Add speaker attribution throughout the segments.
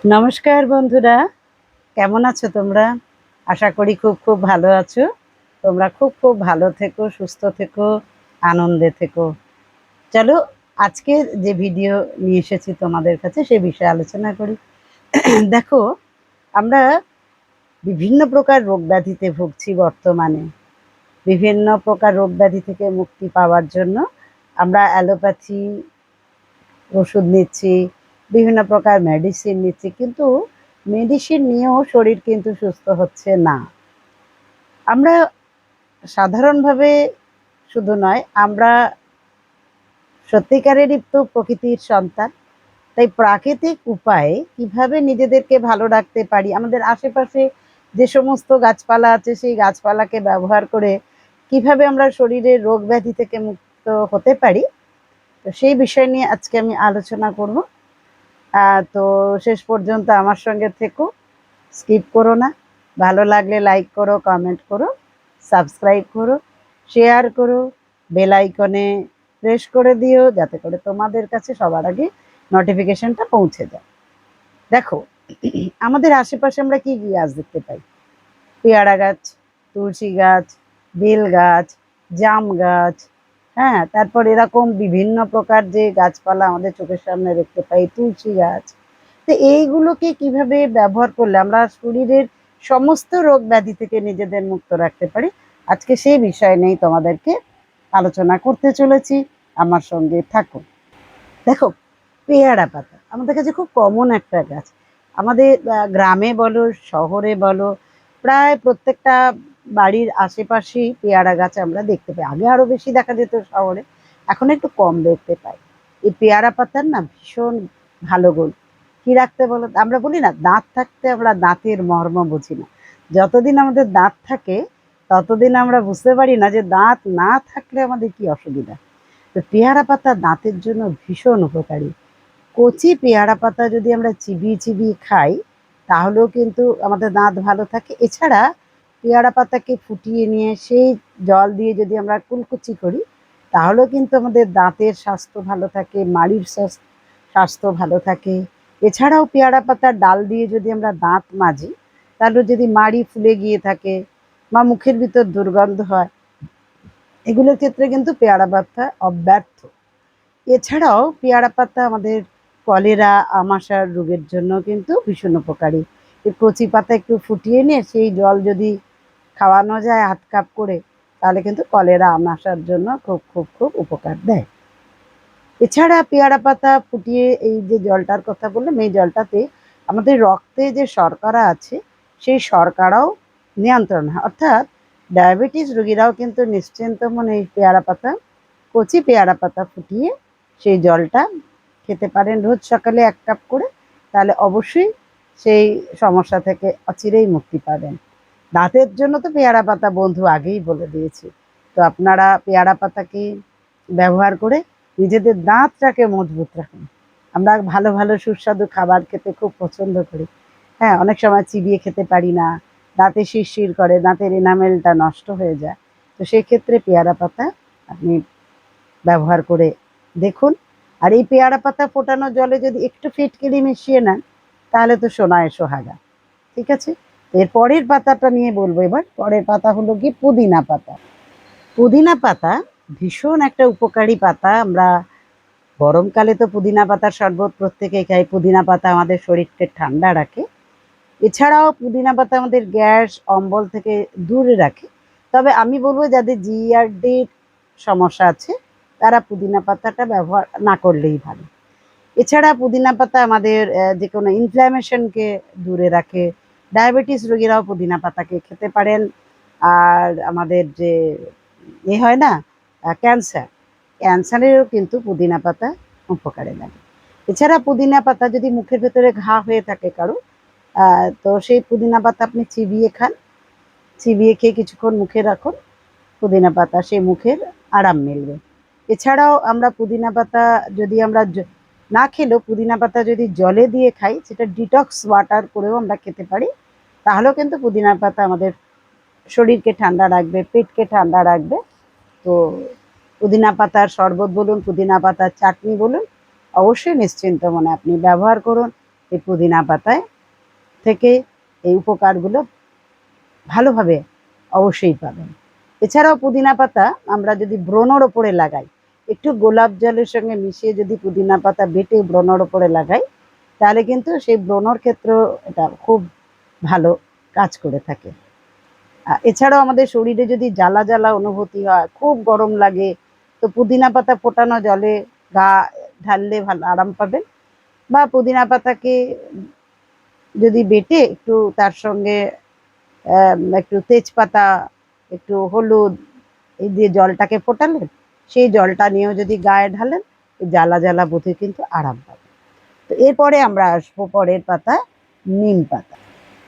Speaker 1: নমস্কার বন্ধুরা, কেমন আছো তোমরা? আশা করি খুব খুব ভালো আছো। তোমরা খুব খুব ভালো থেকো, সুস্থ থেকো, আনন্দে থেকো। চলো আজকে যে ভিডিও নিয়ে এসেছি তোমাদের কাছে সে বিষয়ে আলোচনা করি। দেখো, আমরা বিভিন্ন প্রকার রোগ ব্যাধিতে ভুগছি বর্তমানে। বিভিন্ন প্রকার রোগ ব্যাধি থেকে মুক্তি পাওয়ার জন্য আমরা অ্যালোপ্যাথি ওষুধ নিচ্ছি, বিভিন্ন প্রকার মেডিসিন নিচ্ছি, কিন্তু মেডিসিন নিয়েও শরীর কিন্তু সুস্থ হচ্ছে না। আমরা সাধারণভাবে শুধু নয়, আমরা সত্যিকারেরই তো প্রকৃতির সন্তান। তাই প্রাকৃতিক উপায়ে কিভাবে নিজেদেরকে ভালো রাখতে পারি, আমাদের আশেপাশে যে সমস্ত গাছপালা আছে সেই গাছপালাকে ব্যবহার করে কিভাবে আমরা শরীরের রোগ ব্যাধি থেকে মুক্ত হতে পারি, তো সেই বিষয় নিয়ে আজকে আমি আলোচনা করব। তো শেষ পর্যন্ত আমার সঙ্গে থেকো, স্কিপ করো না। ভালো লাগলে লাইক করো, কমেন্ট করো, সাবস্ক্রাইব করো, শেয়ার করো, বেল আইকনে প্রেস করে দিও যাতে করে তোমাদের কাছে সবার আগে নোটিফিকেশনটা পৌঁছে যায়। দেখো, আমাদের আশেপাশে আমরা কি কি গাছ দেখতে পাই? পেয়ারা গাছ, তুলসী গাছ, বেল গাছ, জাম গাছ, হ্যাঁ, তারপর এরকম বিভিন্ন প্রকার যে গাছপালা আমাদের চোখের সামনে দেখতে পাই, তুলসী গাছ। তো এইগুলোকে কিভাবে ব্যবহার করলে আমরা শরীরের সমস্ত রোগ ব্যাধি থেকে নিজেদের মুক্ত রাখতে পারি, আজকে সেই বিষয় নিয়েই তোমাদেরকে আলোচনা করতে চলেছি। আমার সঙ্গে থাকুন। দেখো, পেয়ারা পাতা আমাদের কাছে খুব কমন একটা গাছ। আমাদের গ্রামে বলো, শহরে বলো, প্রায় প্রত্যেকটা বাড়ির আশেপাশেই পেয়ারা গাছ আমরা দেখতে পাই। আগে আরো বেশি দেখা যেত শহরে, এখন একটু কম দেখতে পাই। এই পেয়ারা পাতার না ভীষণ ভালো গুণ। কি রাখতে বলো, আমরা বলি না দাঁত থাকতে আমরা দাঁতের মর্ম বুঝি না। যতদিন আমাদের দাঁত থাকে ততদিন আমরা বুঝতে পারি না যে দাঁত না থাকলে আমাদের কি অসুবিধা। তো পেয়ারা পাতা দাঁতের জন্য ভীষণ উপকারী। কচি পেয়ারা পাতা যদি আমরা চিবিয়ে চিবিয়ে খাই তাহলেও কিন্তু আমাদের দাঁত ভালো থাকে। এছাড়া পেয়ারা পাতাকে ফুটিয়ে নিয়ে সেই জল দিয়ে যদি আমরা কুলকুচি করি তাহলেও কিন্তু আমাদের দাঁতের স্বাস্থ্য ভালো থাকে, মাড়ির স্বাস্থ্য ভালো থাকে। এছাড়াও পেয়ারা পাতার ডাল দিয়ে যদি আমরা দাঁত মাজি তাহলে যদি মাড়ি ফুলে গিয়ে থাকে বা মুখের ভিতর দুর্গন্ধ হয়, এগুলোর ক্ষেত্রে কিন্তু পেয়ারা পাতা অব্যর্থ। এছাড়াও পেয়ারা পাতা আমাদের কলেরা, আমাশার রোগের জন্য কিন্তু ভীষণ উপকারী। এই কচি পাতা একটু ফুটিয়ে নিয়ে সেই জল যদি খাওয়ানো যায় ৮ কাপ করে, তাহলে কিন্তু কলেরা, আমাশার জন্য খুব খুব খুব উপকার দেয়। এছাড়া পেয়ারা পাতা ফুটিয়ে এই যে জলটার কথা বললাম, এই জলটাতে আমাদের রক্তে যে শর্করা আছে সেই শর্করাও নিয়ন্ত্রণ হয়। অর্থাৎ ডায়াবেটিস রোগীরাও কিন্তু নিশ্চিন্ত মনে এই পেয়ারা পাতা, কচি পেয়ারা পাতা ফুটিয়ে সেই জলটা খেতে পারেন রোজ সকালে ১ কাপ করে। তাহলে অবশ্যই সেই সমস্যা থেকে অচিরেই মুক্তি পাবেন। দাঁতের জন্য তো পেয়ারা পাতা বন্ধু আগেই বলে দিয়েছি। তো আপনারা পেয়ারা পাতাকে ব্যবহার করে নিজেদের দাঁতটাকে মজবুত রাখুন। আমরা ভালো ভালো সুস্বাদু খাবার খেতে খুব পছন্দ করি, হ্যাঁ, অনেক সময় চিবিয়ে খেতে পারি না, দাঁতে শিরশির করে, দাঁতের এনামেলটা নষ্ট হয়ে যায়। তো সেক্ষেত্রে পেয়ারা পাতা আপনি ব্যবহার করে দেখুন। আর এই পেয়ারা পাতা ফোটানো জলে যদি একটু ফিটকিরি মিশিয়ে নেন তাহলে তো সোনায় সোহাগা। ঠিক আছে, এর পরের পাতাটা নিয়ে বলবো। এবার পরের পাতা হলো কি পুদিনা পাতা। পুদিনা পাতা ভীষণ একটা উপকারী পাতা। আমরা গরমকালে তো পুদিনা পাতার শরবত প্রত্যেকেই খাই। পুদিনা পাতা আমাদের শরীরকে ঠান্ডা রাখে। এছাড়াও পুদিনা পাতা আমাদের গ্যাস, অম্বল থেকে দূরে রাখে। তবে আমি বলবো যাদের জিআরডির সমস্যা আছে তারা পুদিনা পাতাটা ব্যবহার না করলেই ভালো। এছাড়া পুদিনা পাতা আমাদের যে কোনো ইনফ্ল্যামেশনকে দূরে রাখে। ডায়াবেটিস রোগীরাও পুদিনা পাতাকে খেতে পারেন। আর আমাদের যে হয় না, ক্যান্সার, ক্যান্সারেরও কিন্তু পুদিনা পাতা উপকারে লাগে। এছাড়া পুদিনা পাতা যদি মুখের ভেতরে ঘা হয়ে থাকে কারো, তো সেই পুদিনা পাতা আপনি চিবিয়ে খান। চিবিয়ে খেয়ে কিছুক্ষণ মুখে রাখুন, পুদিনা পাতা সেই মুখের আরাম মিলবে। এছাড়াও আমরা পুদিনা পাতা যদি আমরা না খেলেও পুদিনা পাতা যদি জলে দিয়ে খাই, সেটা ডিটক্স ওয়াটার করেও আমরা খেতে পারি। তাহলেও কিন্তু পুদিনা পাতা আমাদের শরীরকে ঠান্ডা রাখবে, পেটকে ঠান্ডা রাখবে। তো পুদিনা পাতার শরবত বলুন, পুদিনা পাতার চাটনি বলুন, অবশ্যই নিশ্চিন্ত মনে আপনি ব্যবহার করুন। এই পুদিনা পাতায় থেকে এই উপকারগুলো ভালোভাবে অবশ্যই পাবেন। এছাড়াও পুদিনা পাতা আমরা যদি ব্রণর ওপরে লাগাই, একটু গোলাপ জলের সঙ্গে মিশিয়ে যদি পুদিনা পাতা বেটে ব্রণর ওপরে লাগাই, তাহলে কিন্তু সেই ব্রণর ক্ষেত্রেও এটা খুব ভালো কাজ করে থাকে। এছাড়াও আমাদের শরীরে যদি জ্বালা জ্বালা অনুভূতি হয়, খুব গরম লাগে, তো পুদিনা পাতা ফোটানো জলে গা ঢাললে ভালো আরাম পাবেন। বা পুদিনা পাতাকে যদি বেটে একটু তার সঙ্গে একটু তেজপাতা, একটু হলুদ এই দিয়ে জলটাকে ফোটালেন, সেই জলটা নিয়েও যদি গায়ে ঢালেন, জ্বালা জ্বালা বোধে কিন্তু আরাম পাবে। তো এরপরে আমরা আসবো পরের পাতা, নিম পাতা।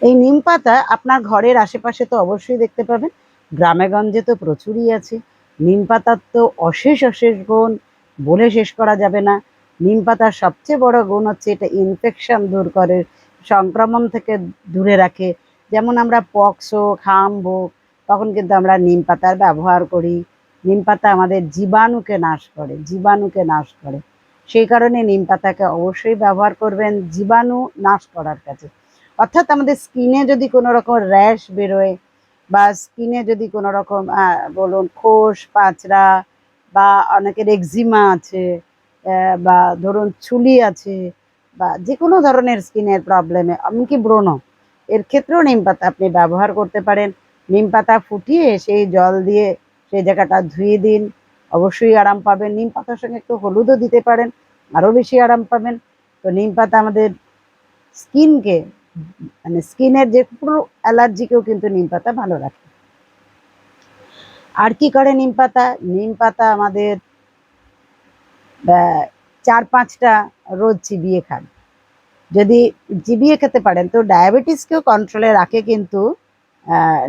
Speaker 1: এই নিম পাতা আপনার ঘরের আশেপাশে তো অবশ্যই দেখতে পাবেন, গ্রামে গঞ্জে তো প্রচুরই আছে। নিম পাতার তো অশেষ অশেষ গুণ, বলে শেষ করা যাবে না। নিম পাতার সবচেয়ে বড় গুণ হচ্ছে এটা ইনফেকশন দূর করে, সংক্রমণ থেকে দূরে রাখে। যেমন আমরা পক্সো, খাম্বো, তখন কিন্তু আমরা নিম পাতার ব্যবহার করি। নিম পাতা আমাদের জীবাণুকে নাশ করে, জীবাণুকে নাশ করে। সেই কারণে নিম পাতাকে অবশ্যই ব্যবহার করবেন জীবাণু নাশ করার কাজে। অর্থাৎ আমাদের স্কিনে যদি কোনো রকম র্যাশ বেরোয়, বা স্কিনে যদি কোনো রকম বলুন খোস পাঁচড়া, বা অনেকের এক্সিমা আছে, বা ধরুন চুলি আছে, বা যে কোনো ধরনের স্কিনের প্রবলেমে, এমনকি ব্রণ, এর ক্ষেত্রেও নিম পাতা আপনি ব্যবহার করতে পারেন। নিম পাতা ফুটিয়ে সেই জল দিয়ে সেই জায়গাটা ধুয়ে দিন, অবশ্যই আরাম পাবেন। নিম পাতার সঙ্গে একটু হলুদও দিতে পারেন, আরও বেশি আরাম পাবেন। তো নিম পাতা আমাদের স্কিনকে, মানে স্কিনের যে পুরো অ্যালার্জিকেও কিন্তু নিম পাতা ভালো রাখে। আর কি করে নিম পাতা? নিম পাতা আমাদের 4-5টা রোজ চিবিয়ে খান। যদি চিবিয়ে খেতে পারেন তো ডায়াবেটিসকেও কন্ট্রোলে রাখে কিন্তু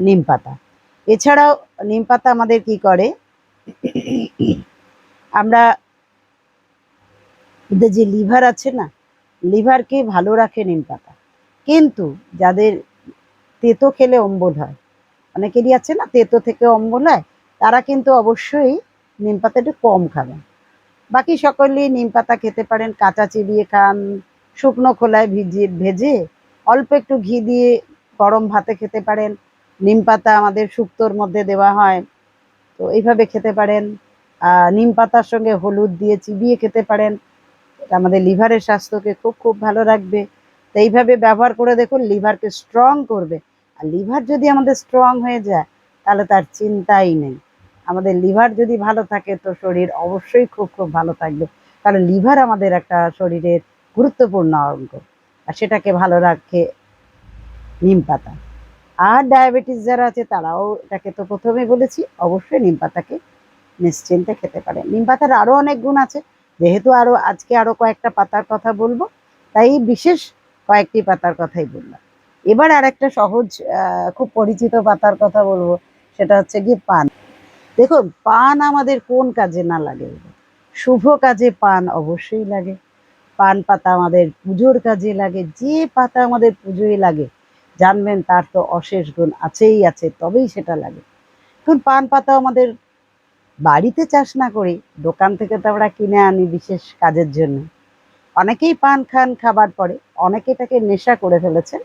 Speaker 1: নিম পাতা। এছাড়াও নিম পাতা আমাদের কি করে, আমরা যে লিভার আছে না, লিভারকে ভালো রাখে নিম পাতা। কিন্তু যাদের তেতো খেলে অম্বল হয়, অনেকেরই আছে না তেতো থেকে অম্বল হয়, তারা কিন্তু অবশ্যই নিম পাতা একটু কম খাবেন। বাকি সকলেই নিম পাতা খেতে পারেন, কাঁচা চিবিয়ে খান, শুকনো খোলায় ভেজে অল্প একটু ঘি দিয়ে গরম ভাতে খেতে পারেন। নিম পাতা আমাদের শুক্তোর মধ্যে দেওয়া হয়, তো এইভাবে খেতে পারেন। নিম পাতার সঙ্গে হলুদ দিয়ে চিবিয়ে খেতে পারেন, এটা আমাদের লিভারের স্বাস্থ্যকে খুব খুব ভালো রাখবে। তো এইভাবে ব্যবহার করে দেখুন, লিভারকে স্ট্রং করবে। আর লিভার যদি আমাদের স্ট্রং হয়ে যায়, তাহলে তার চিন্তাই নেই। আমাদের লিভার যদি ভালো থাকে তো শরীর অবশ্যই খুব খুব ভালো থাকবে, কারণ লিভার আমাদের একটা শরীরের গুরুত্বপূর্ণ অঙ্গ, আর সেটাকে ভালো রাখে নিম পাতা। আর ডায়াবেটিস যারা আছে তারাও, এটাকে তো প্রথমে বলেছি, অবশ্যই নিম পাতাকে নিশ্চিন্তে খেতে পারেন। নিম পাতার আরও অনেক গুণ আছে, যেহেতু আজকে আরও কয়েকটা পাতার কথা বলবো, তাই বিশেষ কয়েকটি পাতার কথাই বললাম। এবার আর একটা সহজ খুব পরিচিত পাতার কথা বলবো, সেটা হচ্ছে গিয়ে পান। দেখুন, পান আমাদের কোন কাজে না লাগে? শুভ কাজে পান অবশ্যই লাগে। পান পাতা আমাদের পুজোর কাজে লাগে। যে পাতা আমাদের পুজোয় লাগে, জানবেন তার তো অশেষ গুণ আছেই আছে, তবেই সেটা লাগে। এখন পান পাতা আমাদের বাড়িতে চাষ না করি, দোকান থেকে তো আমরা কিনে আনি বিশেষ কাজের জন্য। অনেকেই পান খান খাবার পরে, অনেকে এটাকে নেশা করে ফেলেছেন।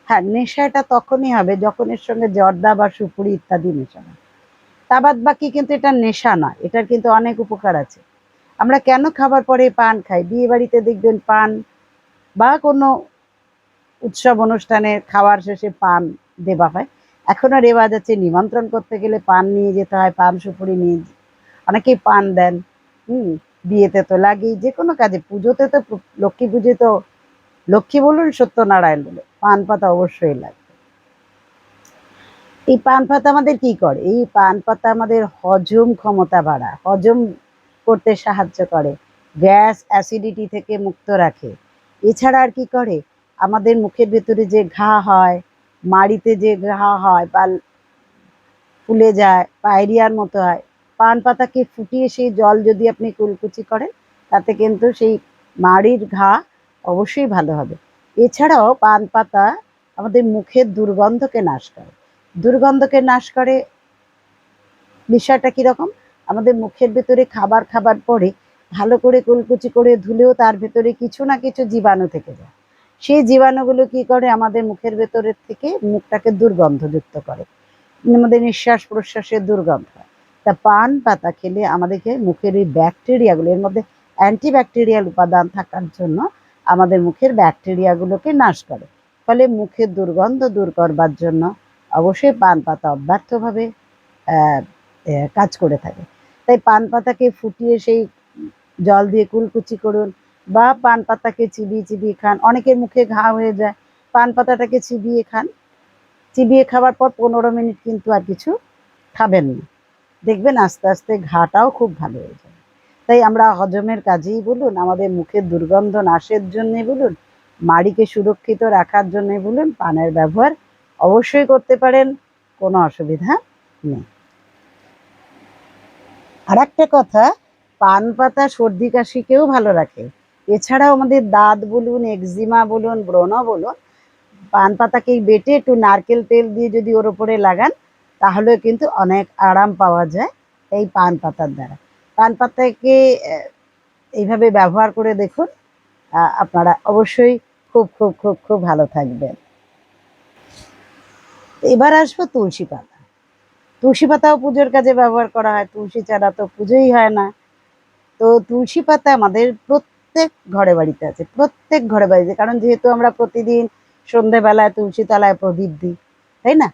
Speaker 1: হ্যাঁ, নেশাটা তখনই হবে যখন এর সঙ্গে জর্দা বা সুপুরি ইত্যাদি মেশানো। তা বাদ বাকি কিন্তু এটা নেশা না, এটার কিন্তু অনেক উপকার আছে। আমরা কেন খাবার পরে পান খাই? বিয়ে বাড়িতে দেখবেন পান, বা কোনো উৎসব অনুষ্ঠানে খাওয়ার শেষে পান দেওয়া হয়। এখনো রেওয়াজ আছে, নিমন্ত্রণ করতে গেলে পান নিয়ে যেতে হয়, পান সুপুরি নিয়ে, অনেকেই পান দেন। হুম, বিয়েতে তো লাগেই, যে কোনো কাজে, পুজোতে তো, লক্ষ্মী পুজো তো, লক্ষ্মী বলুন সত্যনারায়ণ বলুন, পান পাতা অবশ্যই লাগে। এই পান পাতা আমাদের কি করে? এই পান পাতা আমাদের হজম ক্ষমতা বাড়ায়, হজম করতে সাহায্য করে, গ্যাস অ্যাসিডিটি থেকে মুক্ত রাখে। এছাড়া আর কি করে, আমাদের মুখের ভেতরে যে ঘা হয়, মাড়িতে যে ঘা হয় বা ফুলে যায়, পায়রিয়ার মতো হয়, পান পাতাকে ফুটিয়ে সেই জল যদি আপনি কুলকুচি করেন, তাতে কিন্তু সেই মাড়ির ঘা অবশ্যই ভালো হবে। এছাড়াও পান পাতা আমাদের মুখের দুর্গন্ধকে নাশ করে। দুর্গন্ধকে নাশ করে, বিষয়টা কিরকম? আমাদের মুখের ভেতরে খাবার পরে ভালো করে কুলকুচি করে ধুলেও তার ভেতরে কিছু না কিছু জীবাণু থেকে যায়। সেই জীবাণুগুলো কি করে আমাদের মুখের ভেতরের থেকে মুখটাকে দুর্গন্ধযুক্ত করে, আমাদের নিঃশ্বাস প্রশ্বাসের দুর্গন্ধ হয়। তা পান পাতা খেলে আমাদেরকে মুখের এই ব্যাকটেরিয়াগুলো, এর মধ্যে অ্যান্টিব্যাকটেরিয়াল উপাদান থাকার জন্য আমাদের মুখের ব্যাকটেরিয়াগুলোকে নাশ করে। ফলে মুখের দুর্গন্ধ দূর করবার জন্য অবশ্যই পান পাতা অব্যর্থভাবে কাজ করে থাকে। তাই পান পাতাকে ফুটিয়ে সেই জল দিয়ে কুলকুচি করুন, বা পান পাতাকে চিবিয়ে চিবিয়ে খান। অনেকের মুখে ঘা হয়ে যায়, পান পাতাটাকে চিবিয়ে খান। চিবিয়ে খাওয়ার পর 15 মিনিট কিন্তু আর কিছু খাবেন না, দেখবেন আস্তে আস্তে ঘাটাও খুব ভালো হয়ে যাবে। তাই আমরা হজমের কাজেই বলুন, আমাদের মুখের দুর্গন্ধ নাশের জন্যে বলুন, মাড়িকে সুরক্ষিত রাখার জন্যে বলুন, পানের ব্যবহার অবশ্যই করতে পারেন, কোনো অসুবিধা নেই। আর একটা কথা, পান পাতা সর্দি কাশিকেও ভালো রাখে। এছাড়াও আমাদের দাঁত বলুন, একজিমা বলুন, ব্রণ বলুন, পান পাতাকে বেটে একটু নারকেল তেল দিয়ে যদি ওর ওপরে লাগান, তাহলে কিন্তু অনেক আরাম পাওয়া যায় এই পান পাতার দ্বারা। পান পাতাকে এইভাবে ব্যবহার করে দেখুন, আপনারা অবশ্যই খুব খুব খুব খুব ভালো থাকবেন। এবার আসবো তুলসী পাতা। তুলসী পাতাও পুজোর কাজে ব্যবহার করা হয়, তুলসী ছাড়া তো পুজোই হয় না। তো তুলসী পাতা আমাদের প্রত্যেক ঘরে বাড়িতে আছে, প্রত্যেক ঘরে বাড়িতে, কারণ যেহেতু আমরা প্রতিদিন সন্ধেবেলায় তুলসী তলায় প্রদীপ দিই, তাই না?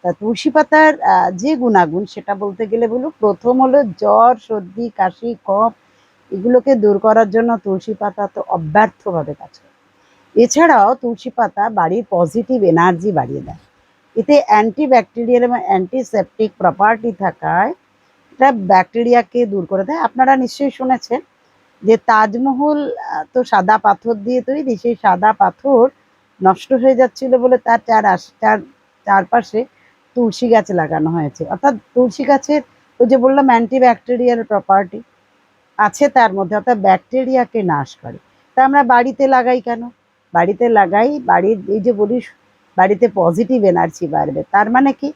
Speaker 1: তা তুলসী পাতার যে গুণাগুণ সেটা বলতে গেলে প্রথম হলো জ্বর, সর্দি, কাশি, কফ এগুলোকে দূর করার জন্য তুলসী পাতা তো অব্যর্থভাবে কাজ করে। এছাড়াও তুলসী পাতা বাড়ির পজিটিভ এনার্জি বাড়িয়ে দেয়। এতে অ্যান্টিব্যাকটেরিয়াল এবং অ্যান্টিসেপটিক প্রপার্টি থাকায় এটা ব্যাকটেরিয়াকে দূর করে দেয়। আপনারা নিশ্চয়ই শুনেছেন যে তাজমহল তো সাদা পাথর দিয়ে তৈরি, সেই সাদা পাথর নষ্ট হয়ে যাচ্ছিল বলে তার চারপাশে তুলসী গাছ লাগানো হয়েছে। অর্থাৎ তুলসী গাছের ওই যে বললাম অ্যান্টিব্যাকটেরিয়াল প্রপার্টি আছে তার মধ্যে, অর্থাৎ ব্যাকটেরিয়াকে নাশ করে। তা আমরা বাড়িতে লাগাই কেন? বাড়িতে লাগাই, বাড়ির এই যে বলি বাড়িতে পজিটিভ এনার্জি বাড়বে, তার মানে কি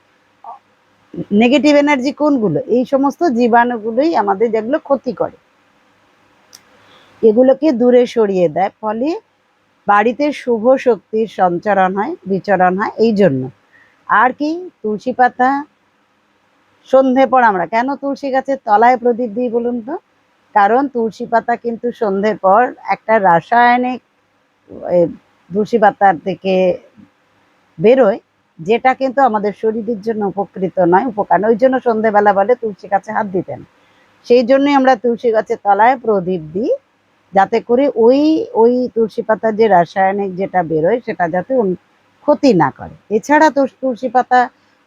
Speaker 1: নেগেটিভ এনার্জি কোনগুলো? এই সমস্ত জীবাণুগুলোই আমাদের যেগুলো ক্ষতি করে, এগুলোকে দূরে সরিয়ে দেয়। ফলে বাড়িতে শুভ শক্তির সঞ্চারণ হয়, বিচরণ হয়। এই জন্য আর কি তুলসী পাতা সন্ধে পর আমরা কেন তুলসী গাছের তলায় প্রদীপ দিই বলুন তো? কারণ তুলসী পাতা কিন্তু সন্ধ্যের পর একটা রাসায়নিক তুলসী পাতার থেকে বেরোয়, যেটা কিন্তু আমাদের শরীরের জন্য উপকৃত নয়, উপকার নয়। ওই জন্য সন্ধেবেলা বলে তুলসী গাছে হাত দিতেন। সেই জন্যই আমরা তুলসী গাছের তলায় প্রদীপ দিই, যাতে করে ওই ওই তুলসী পাতার যে রাসায়নিক যেটা বেরোয় সেটা যাতে ক্ষতি না করে। এছাড়া তো তুলসী পাতা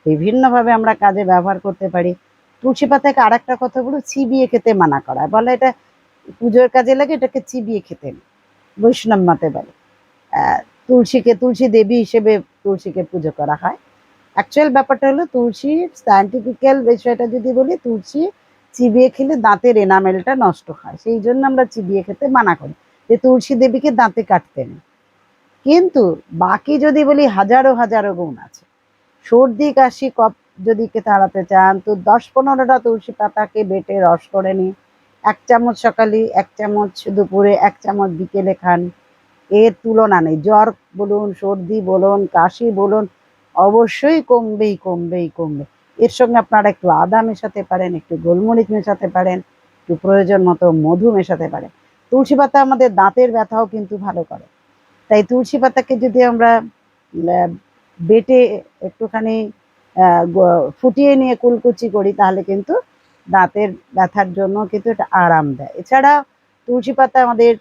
Speaker 1: বিভিন্নভাবে আমরা কাজে ব্যবহার করতে পারি। তুলসী পাতাকে আর একটা কথা বলবো, চিবিয়ে খেতে মানা করা হয়, বলে এটা পুজোর কাজে লাগে, এটাকে চিবিয়ে খেতে নেই, বৈষ্ণব মতে বলে। তুলসীকে তুলসী দেবী হিসেবে তুলসীকে পুজো করা হয়। অ্যাকচুয়াল ব্যাপারটা হলো তুলসীর সায়েন্টিফিক্যাল বিষয়টা যদি বলি, তুলসী চিবিয়ে খেলে দাঁতের এনামেলটা নষ্ট হয়, সেই জন্য আমরা চিবিয়ে খেতে মানা করি, যে তুলসী দেবীকে দাঁতে কাটতে নেই। কিন্তু বাকি যদি বলি হাজারো হাজারো গুণ আছে। সর্দি কাশি কফ যদি তাড়াতে চান তো 10-15টা তুলসী পাতাকে বেটে রস করে নিন, 1 চামচ সকালে, 1 চামচ দুপুরে, 1 চামচ বিকেলে খান। এর তুলনা নেই। জ্বর বলুন, সর্দি বলুন, কাশি বলুন, অবশ্যই কমবেই কমবেই কমবে। এর সঙ্গে আপনারা একটু আদা মেশাতে পারেন, একটু গোলমরিচ মেশাতে পারেন, একটু প্রয়োজন মতো মধু মেশাতে পারেন। তুলসী পাতা আমাদের দাঁতের ব্যথাও কিন্তু ভালো করে। তাই তুলসী পাতাকে যদি আমরা বেটে একটুখানি ফুটিয়ে নিয়ে কুলকুচি করি, তাহলে কিন্তু দাঁতের ব্যথার জন্য কিন্তু এটা আরাম দেয়। এছাড়া তুলসী পাতা আমাদের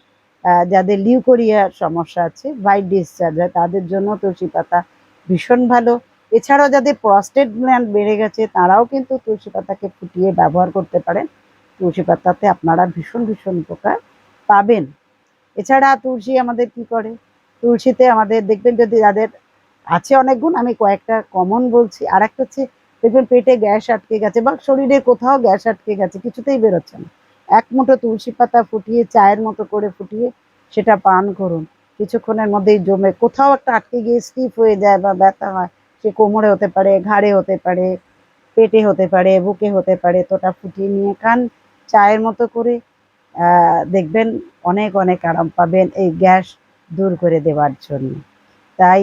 Speaker 1: যাদের লিউকোরিয়ার সমস্যা আছে, হোয়াইট ডিসচার্জ হয়, তাদের জন্য তুলসী পাতা ভীষণ ভালো। এছাড়াও যাদের প্রস্টেট গ্ল্যান্ড বেড়ে গেছে তারাও কিন্তু তুলসী পাতাকে ফুটিয়ে ব্যবহার করতে পারেন। তুলসী পাতাতে আপনারা ভীষণ ভীষণ উপকার পাবেন। এছাড়া তুলসী আমাদের কি করে? তুলসীতে আমাদের দেখবেন, যদি যাদের আছে অনেক গুণ, আমি কয়েকটা কমন বলছি। আর একটা হচ্ছে, দেখবেন পেটে গ্যাস আটকে গেছে বা শরীরে কোথাও গ্যাস আটকে গেছে, কিছুতেই বেরোচ্ছে না, 1 মুঠো তুলসী পাতা ফুটিয়ে চায়ের মতো করে ফুটিয়ে সেটা পান করুন। কিছুক্ষণের মধ্যেই জমে কোথাও একটা আটকে গিয়ে স্টিফ হয়ে যায় বা ব্যথা হয়, সে কোমরে হতে পারে, ঘাড়ে হতে পারে, পেটে হতে পারে, বুকে হতে পারে, তো ওটা ফুটিয়ে নিয়ে খান চায়ের মতো করে। দেখবেন অনেক অনেক আরাম পাবেন। এই গ্যাস দূর করে দেওয়ার জন্য। তাই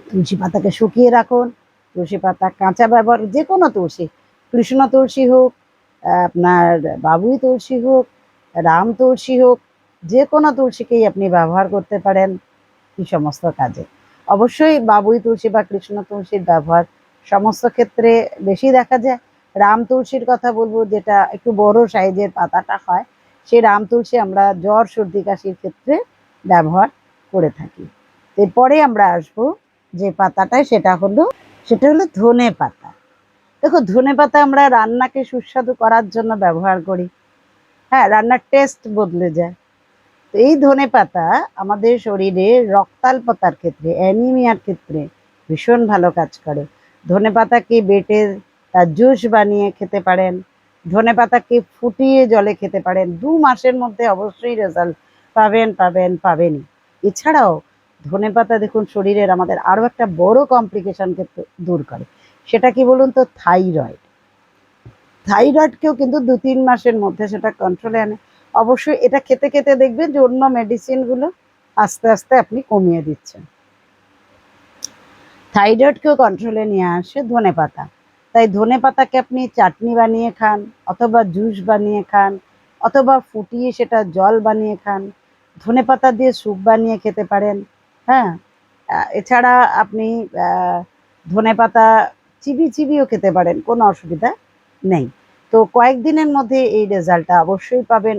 Speaker 1: তুলসী পাতাকে শুকিয়ে রাখুন, তুলসী পাতা কাঁচা ব্যবহার, যে কোনো তুলসী, কৃষ্ণ তুলসী হোক, আপনার বাবুই তুলসী হোক, রাম তুলসী হোক, যে কোনো তুলসীকেই আপনি ব্যবহার করতে পারেন এই সমস্ত কাজে। অবশ্যই বাবুই তুলসী বা কৃষ্ণ তুলসীর ব্যবহার সমস্ত ক্ষেত্রে বেশি দেখা যায়। রাম তুলসীর কথা বলবো, যেটা একটু বড় সাইজের পাতাটা হয়, সেই রাম তুলসী আমরা জ্বর সর্দি কাশির ক্ষেত্রে ব্যবহার করে থাকি। এরপরে আমরা আসবো যে পাতাটায়, সেটা হলো ধনে পাতা। দেখো, ধনে পাতা আমরা রান্নাকে সুস্বাদু করার জন্য ব্যবহার করি। হ্যাঁ, রান্নার টেস্ট বদলে যায়। তো এই ধনে পাতা আমাদের শরীরে রক্তাল্পতার ক্ষেত্রে, অ্যানিমিয়ার ক্ষেত্রে ভীষণ ভালো কাজ করে। ধনে পাতাকে বেটে তার জুস বানিয়ে খেতে পারেন, ধনে পাতাকে ফুটিয়ে জলে খেতে পারেন। 2 মাসের মধ্যে অবশ্যই রেজাল্ট পাবেনই। এছাড়াও ধনে পাতা দেখুন শরীরের আমাদের আরো একটা বড় কমপ্লিকেশনকে দূর করে। সেটা কি বলুন তো? থাইরয়েডকেও কিন্তু 2-3 মাসের মধ্যে সেটা কন্ট্রোলে আনে। অবশ্যই এটা খেতে খেতে দেখবেন যে অন্য মেডিসিনগুলো আস্তে আস্তে আপনি কমিয়ে দিচ্ছেন। থাইরয়েডকেও কন্ট্রোলে নিয়ে আসে ধনে পাতা। তাই ধনে পাতাকে আপনি চাটনি বানিয়ে খান, অথবা জুস বানিয়ে খান, অথবা ফুটিয়ে সেটা জল বানিয়ে খান। ধনে পাতা দিয়ে স্যুপ বানিয়ে খেতে পারেন। হ্যাঁ, এছাড়া আপনি ধনে পাতা চিবিয়েও খেতে পারেন, কোনো অসুবিধা নেই। তো কয়েকদিনের মধ্যে এই রেজাল্টটা অবশ্যই পাবেন।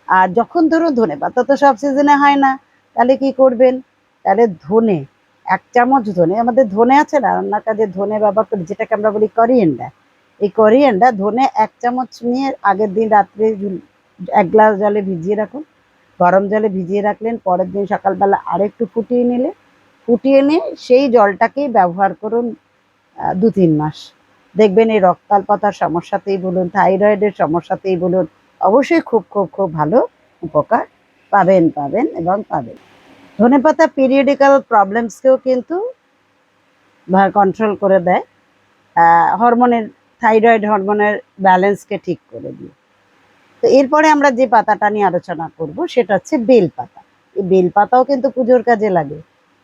Speaker 1: আর যখন ধরুন ধনে পাতা তো সব সিজনে হয় না, তাহলে কি করবেন? তাহলে 1 চামচ ধনে, আমাদের ধনে আছে না, রান্নার কাজে ধনে ব্যবহার করি, যেটাকে আমরা বলি করিয়েন্ডার। এই করিয়েন্ডার, ধনে 1 চামচ নিয়ে আগের দিন রাত্রে 1 গ্লাস জলে ভিজিয়ে রাখুন। গরম জলে ভিজিয়ে রাখলেন, পরের দিন সকালবেলা আরেকটু ফুটিয়ে নিয়ে সেই জলটাকেই ব্যবহার করুন 2-3 মাস। দেখবেন এই রক্তাল্পতার সমস্যাতেই বলুন, থাইরয়েডের সমস্যাতেই বলুন, অবশ্যই খুব খুব খুব ভালো উপকার পাবেন। ধনেপাতা পিরিয়ডিক্যাল প্রবলেমসকেও কিন্তু কন্ট্রোল করে দেয়, থাইরয়েড হরমোনের ব্যালেন্সকে ঠিক করে দিয়ে। তো এরপরে আমরা যে পাতাটা নিয়ে আলোচনা করব সেটা হচ্ছে বেলপাতা। এই বেলপাতাও কিন্তু পুজোর কাজে লাগে।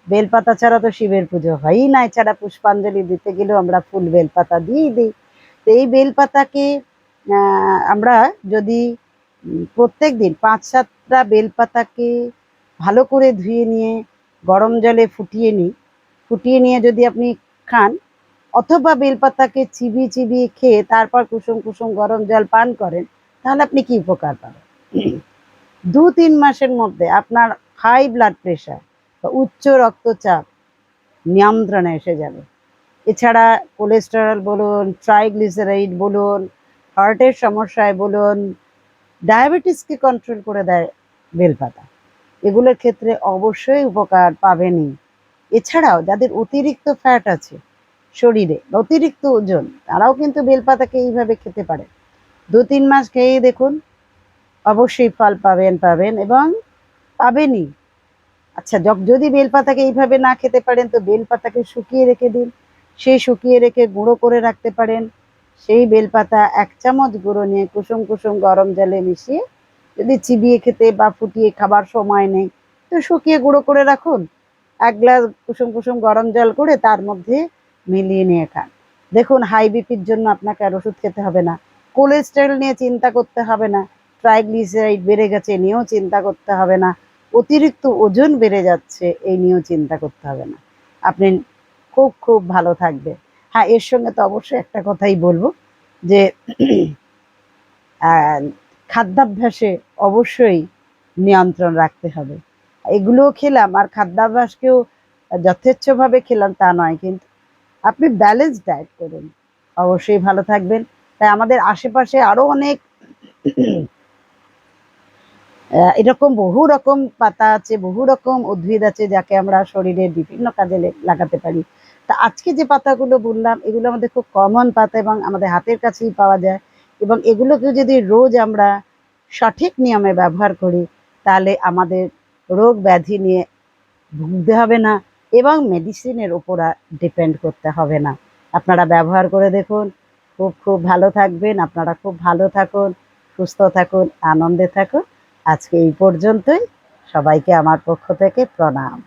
Speaker 1: বেলপাতা ছাড়া তো শিবের পুজো হয়ই না। এছাড়া পুষ্পাঞ্জলি দিতে গেলেও আমরা ফুল বেলপাতা দিয়েই দিই। তো এই বেলপাতাকে আমরা যদি প্রত্যেক দিন 5-7টা বেলপাতাকে ভালো করে ধুয়ে নিয়ে গরম জলে ফুটিয়ে নিয়ে যদি আপনি খান, অথবা বেলপাতাকে চিবিয়ে খেয়ে তারপর কুসুম কুসুম গরম জল পান করেন, তাহলে আপনি কি উপকার পাবেন? 2-3 মাসের মধ্যে আপনার হাই ব্লাড প্রেশার বা উচ্চ রক্তচাপ নিয়ন্ত্রণে এসে যাবে। এছাড়া কোলেস্টেরল বলুন, ট্রাইগ্লিসারাইড বলুন, হার্টের সমস্যায় বলুন, ডায়াবেটিসকে কন্ট্রোল করে দেয় বেলপাতা। এগুলোর ক্ষেত্রে অবশ্যই উপকার পাবেনই। এছাড়াও যাদের অতিরিক্ত ফ্যাট আছে শরীরে বা অতিরিক্ত ওজন, তারাও কিন্তু বেলপাতাকে এইভাবে খেতে পারে। 2-3 মাস খেয়ে দেখুন, অবশ্যই ফল পাবেন এবং পাবেনই। আচ্ছা, যদি বেলপাতাকে এইভাবে না খেতে পারেন, তো বেলপাতাকে শুকিয়ে রেখে দিন। সেই শুকিয়ে রেখে গুঁড়ো করে রাখতে পারেন। সেই বেলপাতা 1 চামচ গুঁড়ো নিয়ে কুসুম কুসুম গরম জলে মিশিয়ে যদি চিবিয়ে খেতে বা ফুটিয়ে খাবার সময় নেই, তো শুকিয়ে গুঁড়ো করে রাখুন। 1 গ্লাস কুসুম কুসুম গরম জল করে তার মধ্যে মিলিয়ে নিয়ে খান। দেখুন, হাই বিপির জন্য আপনাকে আর ওষুধ খেতে হবে না, কোলেস্টেরল নিয়ে চিন্তা করতে হবে না, ট্রাইগ্লিসারাইড বেড়ে গেছে নিয়েও চিন্তা করতে হবে না, অতিরিক্ত ওজন বেড়ে যাচ্ছে এই নিয়েও চিন্তা করতে হবে না। আপনি খুব খুব ভালো থাকবেন। হ্যাঁ, এর সঙ্গে তো অবশ্যই একটা কথাই বলবো যে খাদ্যাভ্যাসে অবশ্যই নিয়ন্ত্রণ রাখতে হবে। এগুলোও খেলাম আর খাদ্যাভ্যাসকেও যথেচ্ছভাবে খেলাম তা নয়, কিন্তু আপনি ব্যালেন্স ডায়েট করুন, অবশ্যই ভালো থাকবেন। তাই আমাদের আশেপাশে আরো অনেক এরকম বহু রকম পাতা আছে, বহু রকম উদ্ভিদ আছে, যাকে আমরা শরীরের বিভিন্ন কাজে লাগাতে পারি। তা আজকে যে পাতাগুলো বললাম, এগুলো আমাদের খুব কমন পাতা এবং আমাদের হাতের কাছেই পাওয়া যায়। এবং এগুলোকে যদি রোজ আমরা সঠিক নিয়মে ব্যবহার করি, তাহলে আমাদের রোগ ব্যাধি নিয়ে ভুগতে হবে না এবং মেডিসিনের উপর ডিপেন্ড করতে হবে না। আপনারা ব্যবহার করে দেখুন, খুব খুব ভালো থাকবেন। আপনারা খুব ভালো থাকুন, সুস্থ থাকুন, আনন্দে থাকুন। আজকে এই পর্যন্তই। সবাইকে আমার পক্ষ থেকে প্রণাম।